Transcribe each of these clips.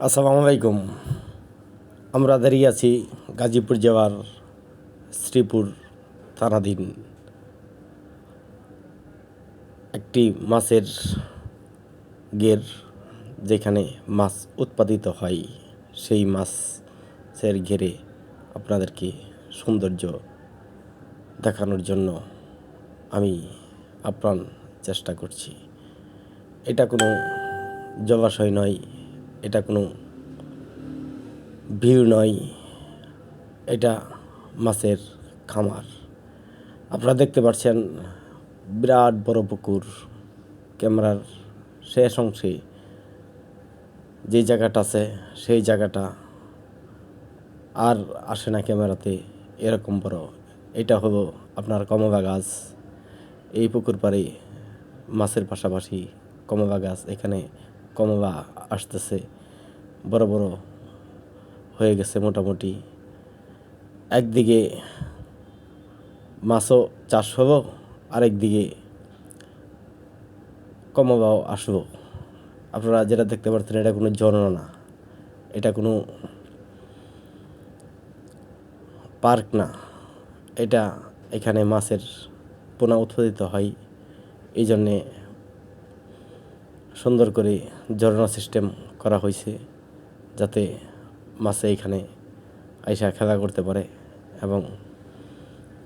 আসসালামু আলাইকুম। আমরা দাঁড়িয়ে আছি গাজীপুর জেলার শ্রীপুর থানাধীন একটি মাছের গের, যেখানে মাছ উৎপাদিত হয়। সেই মাছের ঘেরে আপনাদেরকে সৌন্দর্য দেখানোর জন্য আমি আপ্রাণ চেষ্টা করছি। এটা কোনো জলাশয় নয়, এটা কোনো ভিউ নয়, এটা মাছের খামার। আপনারা দেখতে পাচ্ছেন বিরাট বড় পুকুর। ক্যামেরার শেষ অংশে যে জায়গাটা আছে সেই জায়গাটা আর আসে না ক্যামেরাতে, এরকম বড়। এটা হলো আপনার কমলা গাছ। এই পুকুর পাড়ে মাছের পাশাপাশি কমলা গাছ, এখানে কমলা আসতেছে, বড় বড় হয়ে গেছে মোটামুটি। একদিকে মাছও চাষ হলো, আরেকদিকে কমলাও আসবো। আপনারা যেটা দেখতে পাচ্ছেন এটা কোনো ঝর্ণা না, এটা কোনো পার্ক না, এটা এখানে মাছের পোনা উৎপাদিত হয়। এই জন্যে সুন্দর করে ঝর্ণা সিস্টেম করা হয়েছে, যাতে মাছে এখানে আইসা খেলা করতে পারে এবং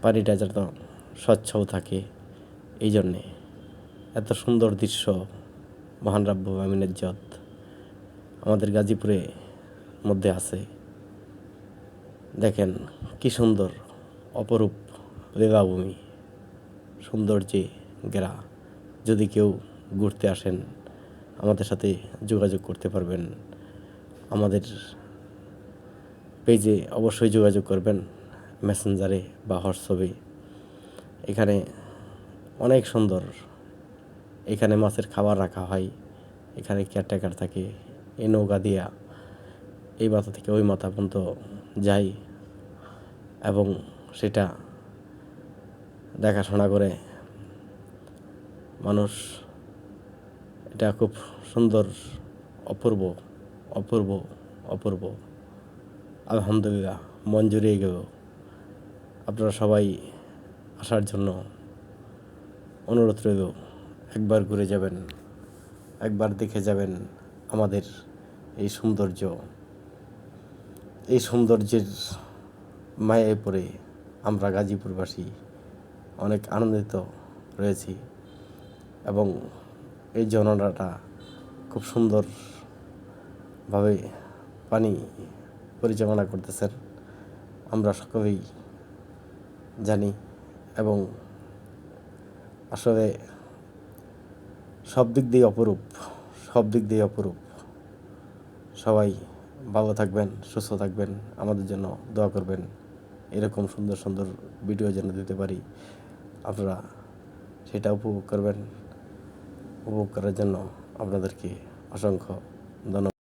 পানিটা যাতে স্বচ্ছও থাকে। এই জন্যে এত সুন্দর দৃশ্য মহান রাব্বুল আমিনের ইজ্জত আমাদের গাজীপুরে মধ্যে আছে। দেখেন কি সুন্দর অপরূপ লীলাভূমি, সৌন্দর্যে ঘেরা। যদি কেউ ঘুরতে আসেন আমাদের সাথে যোগাযোগ করতে পারবেন। আমাদের পেজে অবশ্যই যোগাযোগ করবেন, মেসেঞ্জারে বা হোয়াটসঅ্যাপে। এখানে অনেক সুন্দর, এখানে মাছের খাবার রাখা হয়, এখানে কেয়ারটেকার থাকে। এই নৌকা দিয়া এই মাথা থেকে ওই মাথা পর্যন্ত যাই এবং সেটা দেখাশোনা করে মানুষ। এটা খুব সুন্দর, অপূর্ব অপূর্ব অপূর্ব। আলহামদুলিল্লাহ, মন জুড়িয়ে গেল। আপনারা সবাই আসার জন্য অনুরোধ রইল। একবার ঘুরে যাবেন, একবার দেখে যাবেন আমাদের এই সৌন্দর্য। এই সৌন্দর্যের মায়ায় পড়ে আমরা গাজীপুরবাসী অনেক আনন্দিত রয়েছি এবং এই ঝর্ণাটা খুব সুন্দরভাবে পানি পরিচালনা করতেছেন আমরা সকলেই জানি। এবং আসলে সব দিক দিয়ে অপরূপ, সব দিক দিয়ে অপরূপ। সবাই ভালো থাকবেন, সুস্থ থাকবেন, আমাদের জন্য দোয়া করবেন। এরকম সুন্দর সুন্দর ভিডিও যেন দিতে পারি, আপনারা সেটা উপভোগ করবেন। উপভোগ করার জন্য আপনাদেরকে অসংখ্য ধন্যবাদ।